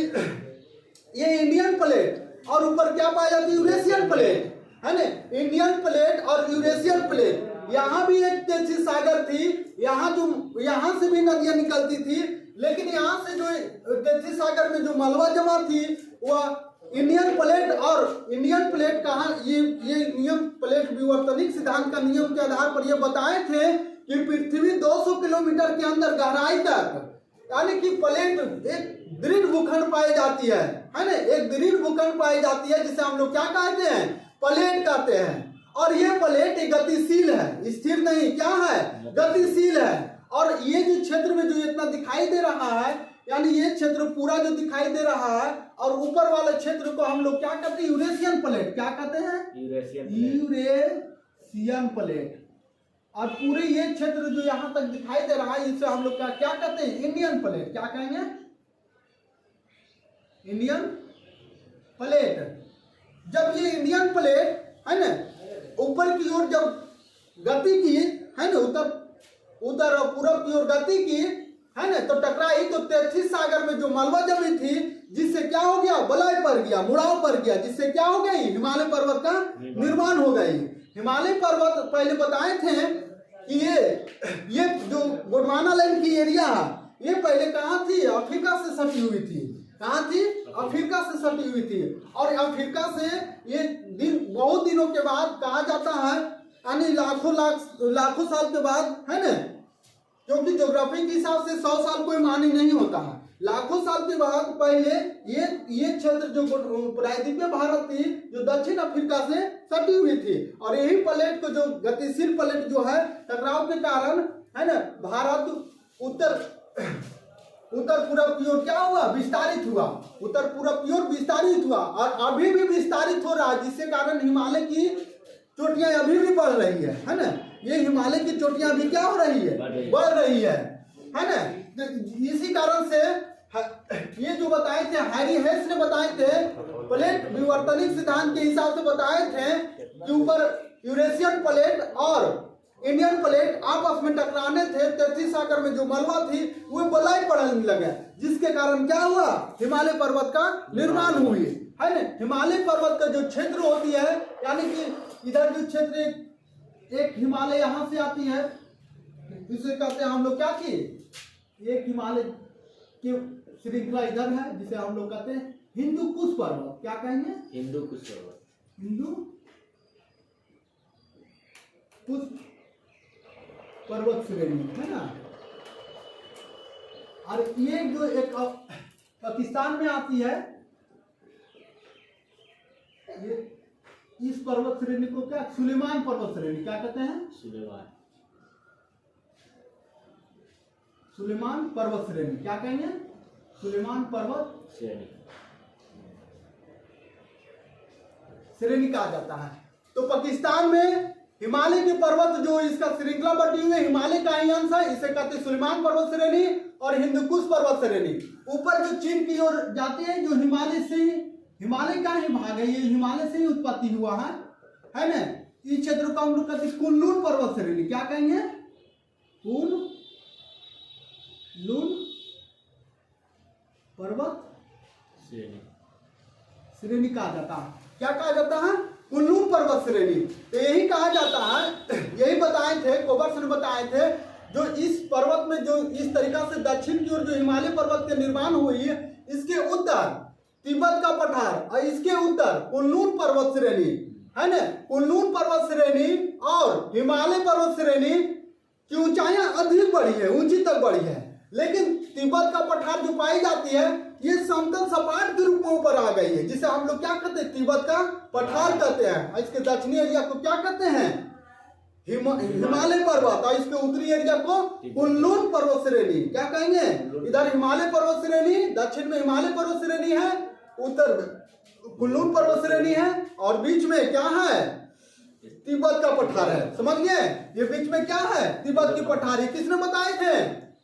ये इंडियन प्लेट और ऊपर क्या पाया जाती है? यूरेशियन प्लेट, है ना। इंडियन प्लेट और यूरेशियन प्लेट, यहाँ भी एक तेथिस सागर थी, यहाँ से भी नदियां निकलती थी, लेकिन यहाँ से जो तेथिस सागर में जो मलबा जमा थी वह इंडियन प्लेट, और इंडियन प्लेट कहाँ, ये नियम प्लेट विवर्तनिक सिद्धांत का नियम के आधार पर ये बताए थे कि पृथ्वी 200 किलोमीटर के अंदर गहराई तक, यानी कि प्लेट एक दृढ़ भूखंड पाई जाती है ना, एक दृढ़ भूखंड पाई जाती है, जिसे हम लोग क्या कहते हैं? प्लेट कहते हैं। और ये प्लेट गतिशील है, स्थिर नहीं, क्या है? गतिशील है। और ये जो क्षेत्र में जो इतना दिखाई दे रहा है, यानी ये क्षेत्र पूरा जो दिखाई दे रहा है, और ऊपर वाले क्षेत्र को हम लोग क्या कहते हैं? Eurasian plate. क्या कहते हैं? Eurasian plate. और पूरे ये क्षेत्र जो यहाँ तक दिखाई दे रहा है, इसे हम लोग क्या कहते हैं? Indian plate. क्या कहेंगे? Indian plate. जब ये इंडियन प्लेट, है ना, ऊपर की ओर जब गति की, है ना, उत्तर और पूरब की ओर गति की, है ना, तो टकराई, तो तेथिस सागर में जो मलबा जमी थी, जिससे क्या हो गया? बलय पड़ गया, मुड़ाव पड़ गया, जिससे क्या हो गई? हिमालय पर्वत का निर्माण हो गई। हिमालय पर्वत पहले बताए थे कि ये जो गोंडवाना लैंड की एरिया है, ये पहले कहाँ थी? अफ्रीका से सटी हुई थी। कहाँ थी? अफ्रीका से सटी हुई थी। और अफ्रीका से ये बहुत दिनों के बाद कहा जाता है, यानी लाखों साल के बाद, है ना, क्योंकि ज्योग्राफी के हिसाब से 100 साल कोई मानी नहीं होता है। लाखों साल के बाद पहले ये क्षेत्र जो प्रायद्वीपीय भारत थी, जो दक्षिण अफ्रीका से सटी हुई थी, और यही प्लेट को, जो गतिशील प्लेट जो है, टकराव के कारण, है ना, भारत उत्तर पूरब की ओर क्या हुआ? विस्तारित हुआ। उत्तर पूरब की ओर विस्तारित हुआ, और अभी भी विस्तारित हो रहा है, जिसके कारण हिमालय की चोटियां अभी भी बढ़ रही है ना। ये हिमालय की चोटियां अभी क्या हो रही है? बढ़ रही है ना। इसी कारण से ये जो बताए थे, हैरी हेस ने बताए थे, प्लेट विवर्तनिक सिद्धांत के हिसाब से बताए थे कि ऊपर यूरेशियन प्लेट और इंडियन प्लेट आपस में टकराने थे, तेथिस सागर में जो मलबा थी वो बलय पड़ने लगे, जिसके कारण क्या हुआ? हिमालय पर्वत का निर्माण हुई, है ना। हिमालय पर्वत का जो क्षेत्र होती है, यानी कि इधर जो क्षेत्र एक हिमालय यहाँ से आती है, इसे कहते हैं हम लोग क्या किए, एक हिमालय की श्रृंखला इधर है जिसे हम लोग कहते हैं हिंदू कुश पर्वत। क्या कहेंगे? हिंदू कुश पर्वत। हिंदू कुश पर्वत श्रेणी है ना। और ये जो एक पाकिस्तान में आती है, ये इस पर्वत श्रेणी को क्या सुलेमान पर्वत श्रेणी क्या कहते हैं? सुलेमान पर्वत श्रेणी क्या कहेंगे? सुलेमान पर्वत श्रेणी कहा जाता है। तो पाकिस्तान में हिमालय के पर्वत जो इसका श्रृंखला बटी हुई है, हिमालय का ही अंश है, इसे कहते हैं सुलेमान पर्वत श्रेणी और हिंदुकुश पर्वत श्रेणी। ऊपर जो चीन की ओर जाते हैं, जो हिमालय का ही भाग है, ये हिमालय से ही उत्पत्ति हुआ है ना। इस क्षेत्र को हम लोग कहते हैं कुनलुन पर्वत श्रेणी। क्या कहेंगे? कुनलुन पर्वत श्रेणी कहा जाता है। क्या कहा जाता है? कुनलुन पर्वत श्रेणी। तो यही कहा जाता है, यही बताए थे कोबर्स ने बताए थे, जो इस पर्वत में जो इस तरीका से दक्षिण की ओर जो हिमालय पर्वत के निर्माण हुई है, इसके उत्तर तिब्बत का पठार और इसके उत्तर कुनलुन पर्वत श्रेणी है ना। कुनलुन पर्वत श्रेणी और हिमालय पर्वत श्रेणी की ऊंचाइयां अधिक बढ़ी है, ऊंची तक बढ़ी है, लेकिन तिब्बत का पठार जो पाई जाती है ये समतल सपाट के रूप में ऊपर आ गई है, जिसे हम लोग क्या कहते हैं? तिब्बत का पठार कहते हैं। इसके दक्षिणी एरिया को क्या कहते हैं? हिमालय पर्वत। और इसके उत्तरी एरिया को कुनलुन पर्वत श्रेणी क्या कहेंगे? इधर हिमालय पर्वत श्रेणी, दक्षिण में हिमालय पर्वत श्रेणी है, उत्तर कुनलुन पर्वत श्रेणी है, और बीच में क्या है? तिब्बत का पठार है। समझ गए? ये बीच में क्या है? तिब्बत की पठार। किसने बताए थे?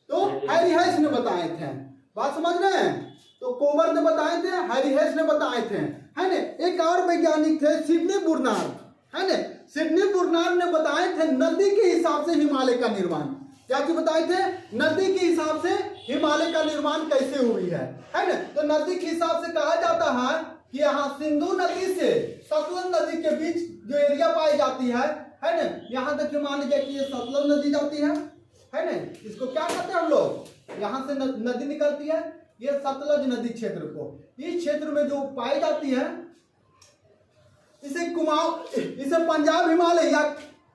तो हैरी हेस ने बताए थे। बात समझ रहे हैं? तो कोबर ने बताए थे, हैरी हेस ने बताए थे, है ना। एक और वैज्ञानिक थे सिडनी बुर्नार्ड, है ना। सिडनी बुर्नार्ड ने बताए थे नदी के हिसाब से हिमालय का निर्माण। क्या चीज बताए थे? नदी के हिसाब से हिमालय का निर्माण कैसे हुई है ना। तो नदी के हिसाब से कहा जाता है कि यहाँ सिंधु नदी से सतलज नदी के बीच जो एरिया पाई जाती है ना, यहाँ तक मान लीजिए कि ये सतलज नदी जाती है ना। इसको क्या कहते हैं हम लोग? यहाँ से नदी निकलती है, ये सतलज नदी क्षेत्र को, इस क्षेत्र में जो पाई जाती है इसे पंजाब हिमालय या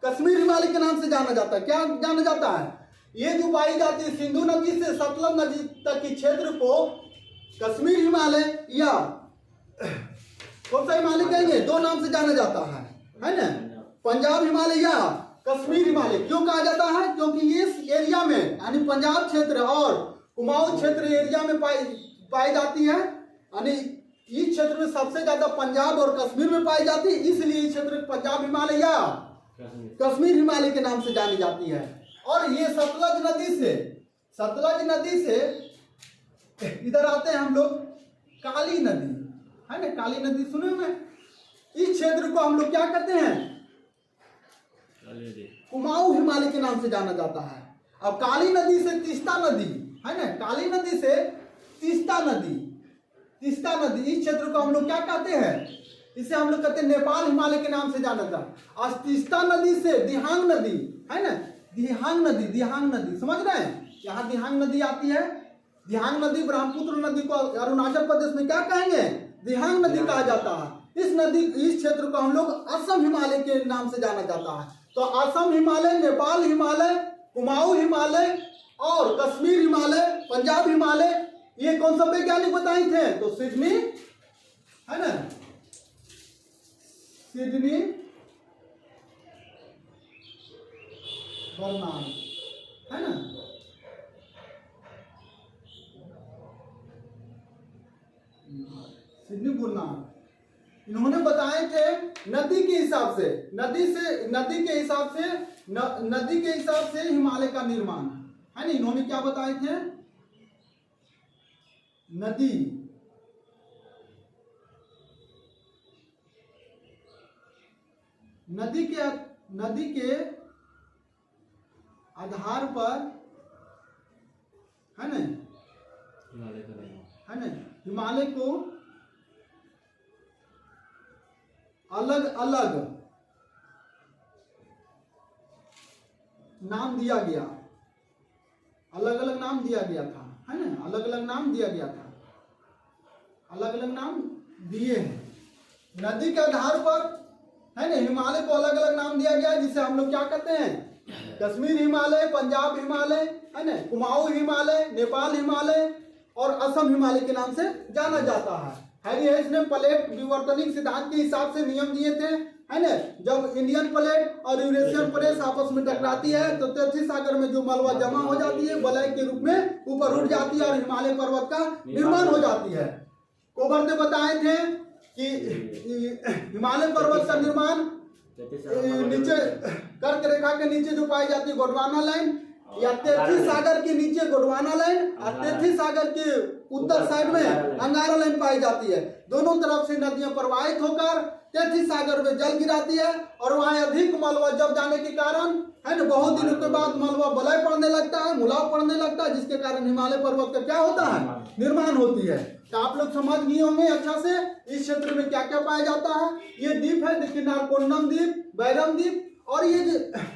कश्मीर हिमालय के नाम से जाना जाता है। क्या जाना जाता है? ये जो पाई जाती है सिंधु नदी से सतलज नदी तक के क्षेत्र को कश्मीर हिमालय या कौन सा हिमालय कहेंगे? दो नाम से जाना जाता है ना। पंजाब हिमालय या कश्मीर हिमालय। क्यों कहा जाता है? क्योंकि इस एरिया में यानी पंजाब क्षेत्र और कुमाऊं क्षेत्र एरिया में पाई जाती है, यानी इस क्षेत्र में सबसे ज्यादा पंजाब और कश्मीर में पाई जाती है, इसलिए इस क्षेत्र पंजाब हिमालय या कश्मीर हिमालय के नाम से जानी जाती है। और ये सतलज नदी से इधर आते हैं हम लोग काली नदी, है ना। काली नदी सुने हुए? इस क्षेत्र को हम लोग क्या कहते हैं? कुमाऊं हिमालय के नाम से जाना जाता है। अब काली नदी से तीस्ता नदी, है ना। काली नदी से तीस्ता नदी, इस क्षेत्र को हम लोग क्या कहते हैं? इसे हम लोग कहते हैं नेपाल हिमालय के नाम से जाना जाता है। और तीस्ता नदी से दिहांग नदी, है ना। दिहांग नदी समझ रहे हैं? यहाँ दिहांग नदी आती है। दिहांग नदी ब्रह्मपुत्र नदी को अरुणाचल प्रदेश में क्या कहेंगे? दिहांग नदी कहा जाता है। इस क्षेत्र को हम लोग असम हिमालय के नाम से जाना जाता है। तो असम हिमालय, नेपाल हिमालय, कुमाऊं हिमालय और कश्मीर हिमालय, पंजाब हिमालय, ये कौन सा वैज्ञानिक बताए थे? तो सिडनी, है ना। सिडनी बर्नार्ड, है ना। सिडनी बुर्नार्ड इन्होंने बताए थे नदी के हिसाब से हिमालय का निर्माण, है ना। इन्होंने क्या बताए थे? नदी के आधार पर, है ना, हिमालय को अलग अलग नाम दिया गया, अलग अलग नाम दिया गया था, है ना, अलग अलग नाम दिया गया था, अलग अलग नाम दिए हैं। नदी के आधार पर, है ना, हिमालय को अलग अलग नाम दिया गया है, जिसे हम लोग क्या कहते हैं, कश्मीर हिमालय, पंजाब हिमालय, है ना, कुमाऊं हिमालय, नेपाल हिमालय और असम हिमालय के नाम से जाना जाता है। हैरी हेस ने प्लेट विवर्तनिक सिद्धांत के हिसाब से नियम दिए थे, है ना, जब इंडियन प्लेट और यूरेशियन प्लेट आपस में टकराती है तो तैतीस सागर में जो मलबा जमा हो जाती है वलय के रूप में ऊपर उठ जाती है और हिमालय पर्वत का निर्माण हो जाती है। कोबर ने बताए थे कि हिमालय पर्वत का निर्माण नीचे कर्क रेखा के नीचे जो पाई जाती है गोंडवाना लाइन, या 33 सागर के नीचे गोंडवाना लाइन और 33 सागर के उत्तर साइड में अंगारा लाइन पाई जाती है। दोनों तरफ से नदियां प्रवाहित होकर 33 सागर में जल गिराती है और वहां अधिक मलबा जब जाने के कारण, है ना, बहुत दिनों के बाद मलबा बलय पड़ने लगता है, मुलाव पड़ने लगता है, जिसके कारण हिमालय पर्वत का क्या होता है, निर्माण होती है। तो आप लोग समझ गए होंगे अच्छा से इस क्षेत्र में क्या क्या पाया जाता है। ये द्वीप है, देखिए, नारकोंडम द्वीप, बैरम द्वीप और ये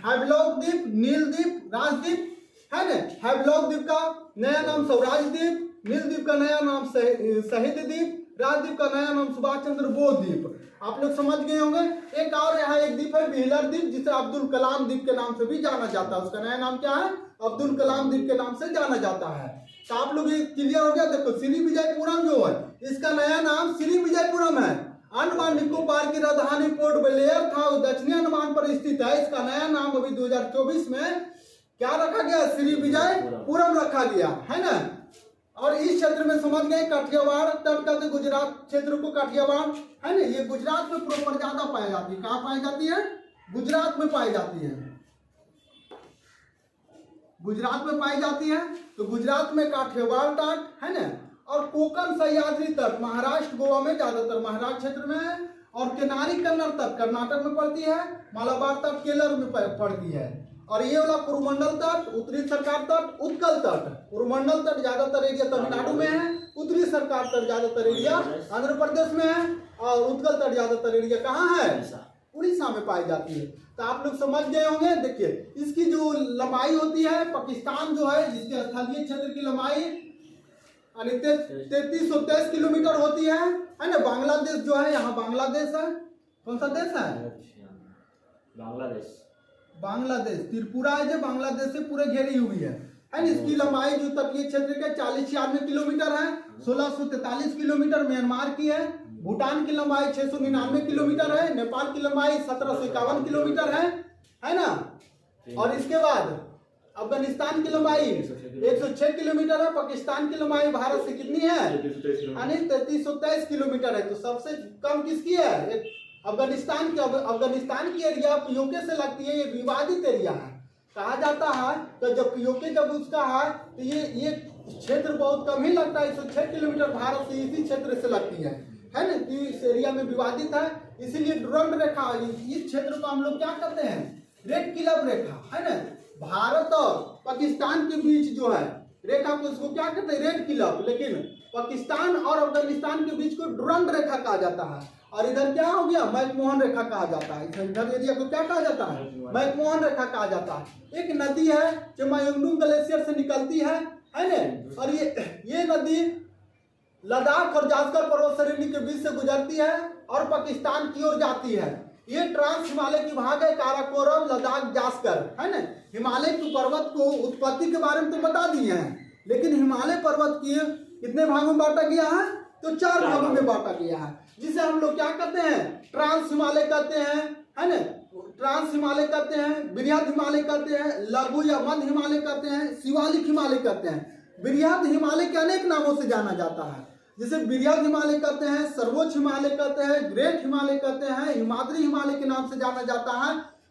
हैवलॉक द्वीप, नील द्वीप, राजद्वीप, है ना। हैवलॉक द्वीप का नया नाम स्वराज द्वीप, नील द्वीप का नया नाम शहीद द्वीप, राजद्वीप का नया नाम सुभाष चंद्र बोस द्वीप। आप लोग समझ गए होंगे। एक और यहाँ एक द्वीप है व्हीलर द्वीप, जिसे अब्दुल कलाम द्वीप के नाम से भी जाना जाता है। उसका नया नाम क्या है, अब्दुल कलाम द्वीप के नाम से जाना जाता है। तो आप लोग ये क्लियर हो गया। देखो, श्री विजयपुरम जो है, इसका नया नाम श्री विजयपुरम है। अंडमान निकोबार की राजधानी पोर्ट ब्लेयर था, दक्षिणी अंडमान पर स्थित है। इसका नया नाम अभी 2024 में क्या रखा गया, श्री विजयपुरम रखा गया, है ना। और इस क्षेत्र में समझ गए काठियावाड़ तट कहते, गुजरात क्षेत्र को काठियावाड़, है ना। ये गुजरात में प्रॉपर ज्यादा पाई जाती है। कहाँ पाई जाती है, गुजरात में पाई जाती है, गुजरात में पाई जाती है। तो गुजरात में काठियावाड़ तट, है ना, और कोकण सह्याद्री तट महाराष्ट्र गोवा में ज्यादातर महाराष्ट्र क्षेत्र में है, और किनारी कन्नड़ तट कर्नाटक में पड़ती है, मालाबार तट केरल में पड़ती है, और ये वाला कुरुमंडल तट, उत्तरी सरकार तट, उत्कल तट। कुरुमंडल तट ज्यादातर एरिया तमिलनाडु में है, उत्तरी सरकार तट ज्यादातर एरिया आंध्र प्रदेश में है, और उत्कल तट ज्यादातर एरिया कहाँ है, उड़ीसा में पाई जाती है। तो आप लोग समझ गए होंगे। देखिए, इसकी जो लंबाई होती है, पाकिस्तान जो है जिसके स्थलीय क्षेत्र की लंबाई 3323 किलोमीटर होती है ना। बांग्लादेश जो है, यहाँ बांग्लादेश है, कौन सा देश है, बांग्लादेश, त्रिपुरा है जो बांग्लादेश से पूरे घेरी हुई है ना। इसकी लंबाई जो तटीय क्षेत्र के 40-96 किलोमीटर है, 1643 किलोमीटर म्यांमार की है। भूटान की लंबाई 699 किलोमीटर है, नेपाल की लंबाई 1751 किलोमीटर है ना। और इसके बाद अफगानिस्तान की लंबाई 106 किलोमीटर है। पाकिस्तान की लंबाई भारत से कितनी है, यानी 3323 किलोमीटर है। तो सबसे कम किसकी है, अफगानिस्तान की। अफगानिस्तान की एरिया पीओके से लगती है, ये विवादित एरिया है कहा जाता है। तो जब पीओके जब उसका है तो ये क्षेत्र बहुत कम ही लगता है, 106 किलोमीटर भारत से इसी क्षेत्र से लगती है ना। तो इस एरिया में विवादित है, इसीलिए डुरंड रेखा, इस क्षेत्र को हम लोग क्या कहते हैं, रेड क्लिफ रेखा, है ना। भारत और पाकिस्तान के बीच जो है रेखा को, इसको क्या कहते हैं, रेड क्लिफ। लेकिन पाकिस्तान और अफगानिस्तान के बीच को डुरंड रेखा कहा जाता है। और इधर क्या हो गया, मैकमोहन रेखा कहा जाता है। इधर एरिया को क्या कहा जाता है, मैकमोहन रेखा कहा जाता है। एक नदी है जो मायुंगडुंग ग्लेशियर से निकलती है ना। और ये नदी लद्दाख और जास्कर पर्वत श्रेणी के बीच से गुजरती है और पाकिस्तान की ओर जाती है। ये ट्रांस हिमालय की भाग है, काराकोरम, लद्दाख, जास्कर, है ना। हिमालय की पर्वत को उत्पत्ति के बारे में तो बता दिए हैं, लेकिन हिमालय पर्वत की कितने भागों में बांटा गया है, तो 4 भागों में बांटा गया है, जिसे हम लोग क्या कहते हैं, ट्रांस हिमालय कहते हैं, है ना। ट्रांस हिमालय कहते हैं, बृहद हिमालय कहते हैं, लघु या मध्य हिमालय कहते हैं, शिवालिक हिमालय कहते हैं। बृहद हिमालय के अनेक नामों से जाना जाता है, जिसे बृहद हिमालय कहते हैं, सर्वोच्च हिमालय कहते हैं, ग्रेट हिमालय कहते हैं, हिमाद्री हिमालय के नाम से जाना जाता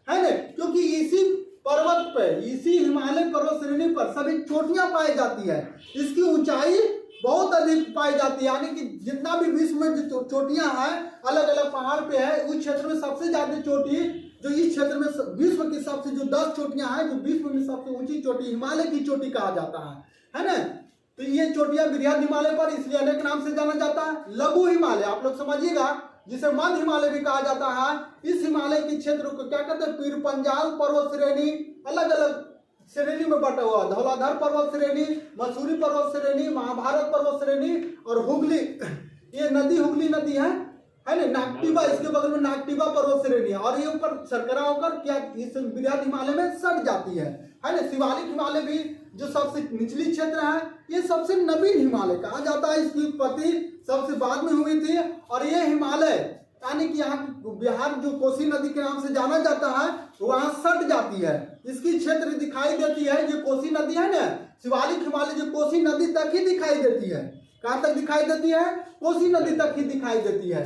है ना। क्योंकि इसी पर्वत पे, इसी हिमालय पर्वत श्रेणी पर सभी चोटियां पाई जाती है। इसकी ऊंचाई बहुत अधिक पाई जाती है, यानी कि जितना भी विश्व में जो चोटियां हैं, अलग अलग पहाड़ पे है, उस क्षेत्र में सबसे ज्यादा चोटी जो इस क्षेत्र में विश्व की सबसे जो 10 चोटियां हैं, जो विश्व में सबसे ऊंची चोटी हिमालय की चोटी कहा जाता है ना। तो ये चोटियां बृहद हिमालय पर इसलिए अनेक नाम से जाना जाता है। लघु हिमालय आप लोग समझिएगा, जिसे मध्य हिमालय भी कहा जाता है। इस हिमालय के क्षेत्र को क्या कहते हैं, पीर पंजाल पर्वत श्रेणी, अलग अलग श्रेणी में बटा हुआ है। धौलाधर पर्वत श्रेणी, मसूरी पर्वत श्रेणी, महाभारत पर्वत श्रेणी और हुगली, ये नदी हुगली नदी है ना, नागटिबा, इसके बगल में नागटिबा पर्वत श्रेणी है और ये ऊपर सरकरा होकर क्या इस बृहद हिमालय में सट जाती है ना। शिवालिक हिमालय भी जो सबसे निचली क्षेत्र है, ये सबसे नवीन हिमालय कहा जाता है। इसकी उत्पत्ति सबसे बाद में हुई थी और ये हिमालय यानी कि यहाँ बिहार जो कोसी नदी के नाम से जाना जाता है वहां सट जाती है। इसकी क्षेत्र दिखाई देती है, जो कोसी नदी है ना, शिवालिक हिमालय जो कोसी नदी तक ही दिखाई देती है। कहाँ तक दिखाई देती है? कोसी नदी तक ही दिखाई देती है।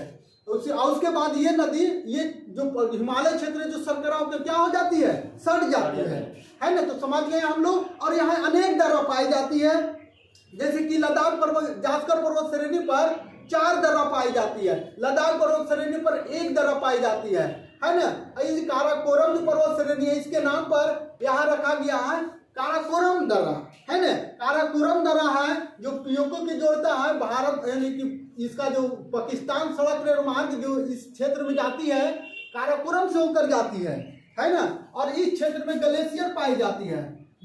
और उसके बाद ये नदी, ये जो हिमालय क्षेत्र जो सरकरा होकर क्या हो जाती है? सट जाती है ना। तो समझ गए हम लोग। और यहाँ अनेक दर्रा पाई जाती है, जैसे कि लद्दाख पर्वत, जास्कर पर्वत श्रेणी पर 4 दर्रा पाई जाती है, लद्दाख पर्वत श्रेणी पर 1 दर्रा पाई जाती है ना। इस काराकोरम जो पर्वत श्रेणी है, इसके नाम पर यहाँ रखा गया है काराकोरम दर्रा, है ना। काराकोरम दर्रा है जो पीओके की जोड़ता है भारत, यानी कि इसका जो पाकिस्तान सड़क रेल मार्ग जो इस क्षेत्र में जाती है, काराकोरम से होकर जाती है ना। और इस क्षेत्र में ग्लेशियर पाई जाती है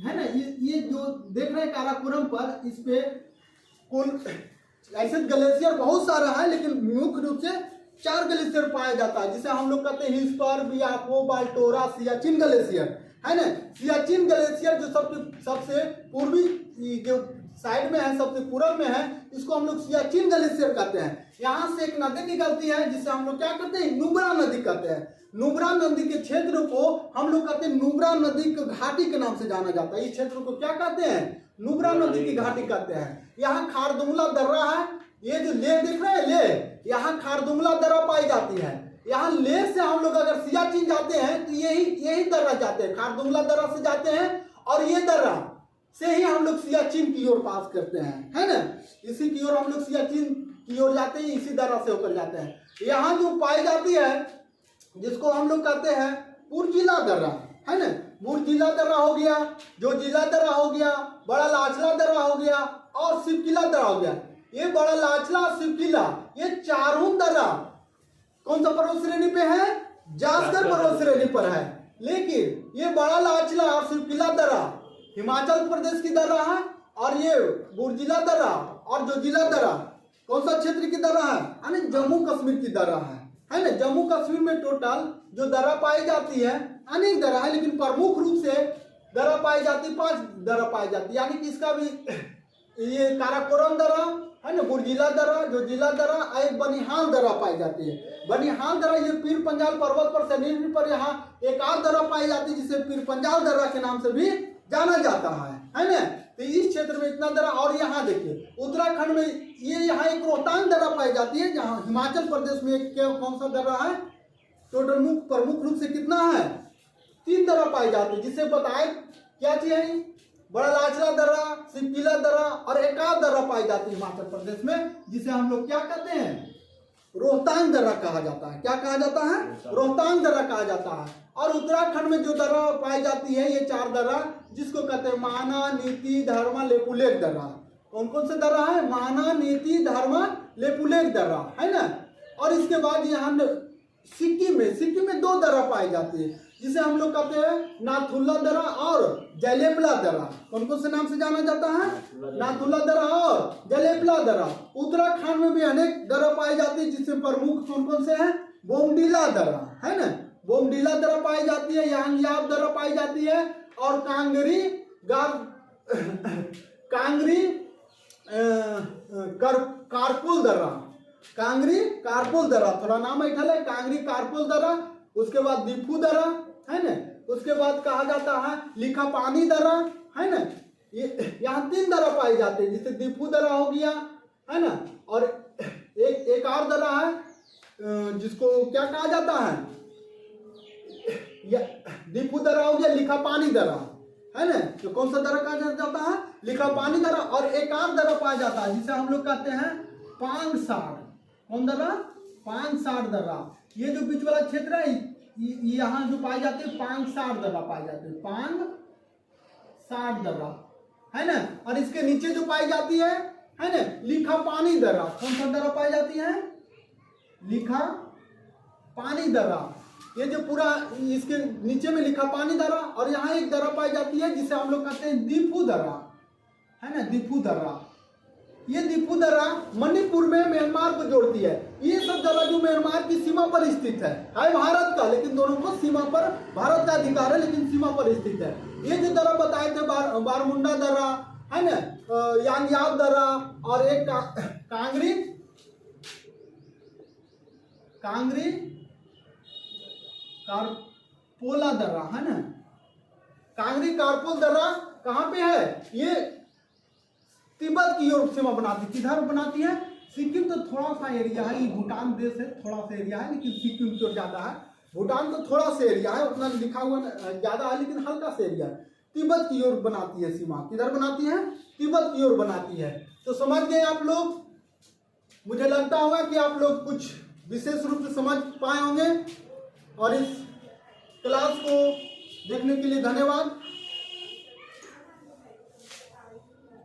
ना। ये जो देख रहे हैं काराकोरम पर, इस पे कुल ऐसे ग्लेशियर बहुत सारा है, लेकिन मुख्य रूप से 4 ग्लेशियर पाया जाता है, जिसे हम लोग कहते हैं हिस्पर, बियाको, बाल्टोरा, सियाचिन ग्लेशियर, है ना। सियाचिन ग्लेशियर जो सबसे पूर्वी जो साइड में है, सबसे पूरब में है, इसको हम लोग सियाचिन ग्लेशियर कहते हैं। यहाँ से एक नदी निकलती है जिसे हम लोग क्या कहते हैं? नुब्रा नदी कहते हैं। नुब्रा नदी के क्षेत्र को हम लोग कहते हैं नुब्रा नदी की घाटी के नाम से जाना जाता है। इस क्षेत्र को क्या कहते हैं? नुब्रा नदी की घाटी कहते हैं। यहाँ खारदुंगला दर्रा है, ये जो ले दिख रहा है, ले, यहाँ खारदुंगला दर्रा पाई जाती है। यहाँ ले से हम लोग अगर सियाचिन जाते हैं तो यही दर्रा जाते हैं, खारदुंगला दर्रा से जाते हैं और ये दर्रा से ही हम लोग सियाचिन की ओर पास करते हैं, है ना। इसी की ओर हम लोग सियाचिन की ओर जाते हैं, इसी दर्रा से होकर जाते हैं। यहाँ जो पाई जाती है, जिसको हम लोग कहते हैं पुरजिला दर्रा, है ना। पुरजिला दर्रा हो गया, जो जिला दर्रा हो गया, बड़ा लाचला दर्रा हो गया और शिवकिला दर्रा हो गया। ये बड़ा लाचला और शिवकिला, ये चारों दर्रा कौन सा पर्वत श्रेणी पे है? जास्कर पर्वत श्रेणी पर है। लेकिन ये बड़ा लाचला और शिवकिला दर्रा हिमाचल प्रदेश की दर्रा है और ये बुर्जिला दर्रा और जो जिला दर्रा कौन सा क्षेत्र की दर्रा है? यानी जम्मू कश्मीर की दर्रा है ना। जम्मू कश्मीर में टोटल जो दर्रा पाई जाती है, अनेक दर्रा है, लेकिन प्रमुख रूप से दर्रा पाई जाती है, 5 दर्रा पाई जाती है। यानी कि इसका भी ये काराकोरम दर्रा है ना, बुर्जिला दर्रा, जो जिला दर्रा, एक बनिहाल दर्रा पाई जाती है। बनिहाल दर्रा ये पीर पंजाल पर्वत पर श्रेणी पर यहाँ एक और दर्रा पाई जाती है, जिसे पीर पंजाल दर्रा के नाम से भी जाना जाता है ना। तो इस क्षेत्र में इतना दर्रा। और यहाँ देखिए उत्तराखंड में ये यहाँ एक रोहतांग दर्रा पाई जाती है, जहाँ हिमाचल प्रदेश में कौन सा दर्रा है? टोटल प्रमुख रूप से कितना है? 3 दर्रा पाई जाती है, जिसे बताए क्या चीज है? बड़ा लाचला दर्रा, शिवकिला दर्रा और एक और दर्रा पाई जाती है हिमाचल प्रदेश में, जिसे हम लोग क्या कहते हैं? रोहतांग दर्रा कहा जाता है। क्या कहा जाता है? रोहतांग दर्रा कहा जाता है। और उत्तराखंड में जो दर्रा पाई जाती है, ये 4 दर्रा, जिसको कहते हैं माना, नीति, धर्मा, लेपुलेख दर्रा। कौन कौन से दर्रा है? माना, नीति, धर्मा, लेपुलेख दर्रा, है ना। और इसके बाद यहाँ सिक्किम में 2 दर्रा पाई जाती है, जिसे हम लोग कहते हैं नाथुला दर्रा और जलेपला दर्रा। कौन कौन से नाम से जाना जाता है? नाथुला दर्रा और जलेपला दर्रा। उत्तराखंड में भी अनेक दर्रा पाई जाती है, जिससे प्रमुख कौन कौन से हैं? बोमडीला दर्रा, है ना। बोमडीला दर्रा पाई जाती है, यांगयाब दर्रा पाई जाती है और कांगरी कारपुल दर्रा, कांगरी कारपुल दर्रा, थोड़ा नाम ऐठल है, कांगरी कारपुल दर्रा। उसके बाद दीफू दर्रा, है ना। उसके बाद कहा जाता है लिखा पानी दर्रा, है ना। ये यहाँ 3 दर्रा पाई जाते हैं, जिसे दीफू दर्रा हो गया, है ना। और एक और दर्रा है जिसको क्या कहा जाता है? दीफू दर्रा हो गया, लिखा पानी दर्रा, है ना। तो कौन सा दर्रा कहा जाता है? लिखा पानी दर्रा। और एक और दर्रा पाया जाता है, जिसे हम लोग कहते हैं पांगसाड़। कौन दर्रा? पांगसाड़ दर्रा। ये जो बीच वाला क्षेत्र है, यहाँ जो पाई जाती है पांगसाड़ दर्रा पाई जाती है, पांगसाड़ दर्रा, है ना। और इसके नीचे जो पाई जाती है ना, लिखा पानी दर्रा। कौन सा दर्रा पाई जाती है? लिखा पानी दर्रा। ये जो पूरा इसके नीचे में लिखा पानी दर्रा, और यहाँ एक दर्रा पाई जाती है जिसे हम लोग कहते हैं दीफू दर्रा, है ना, दीफू दर्रा। ये दीफू दर्रा मणिपुर में म्यांमार को जोड़ती है। ये सब जगह जो म्यांमार की सीमा पर स्थित है भारत का, लेकिन दोनों को सीमा पर भारत का अधिकार है, लेकिन सीमा पर स्थित है। ये जो दर्रा बताए थे बारमुंडा दर्रा, है ना, यांगयाव दर्रा, और एक कांगरी कारपोला दर्रा, है ना, कांगरी कारपोल दर्रा कहाँ पे है? ये तिब्बत की ओर सीमा बनाती है। किधर बनाती है? सिक्किम तो थोड़ा सा एरिया है, ये भूटान देश है, थोड़ा सा एरिया है, लेकिन सिक्किम की ओर ज्यादा है। भूटान तो थोड़ा सा एरिया है, उतना लिखा हुआ ज्यादा है, लेकिन हल्का सा एरिया है। तिब्बत की ओर बनाती है सीमा। किधर बनाती है? तिब्बत की ओर बनाती है। तो समझ गए आप लोग? मुझे लगता होगा कि आप लोग कुछ विशेष रूप से समझ पाए होंगे, और इस क्लास को देखने के लिए धन्यवाद।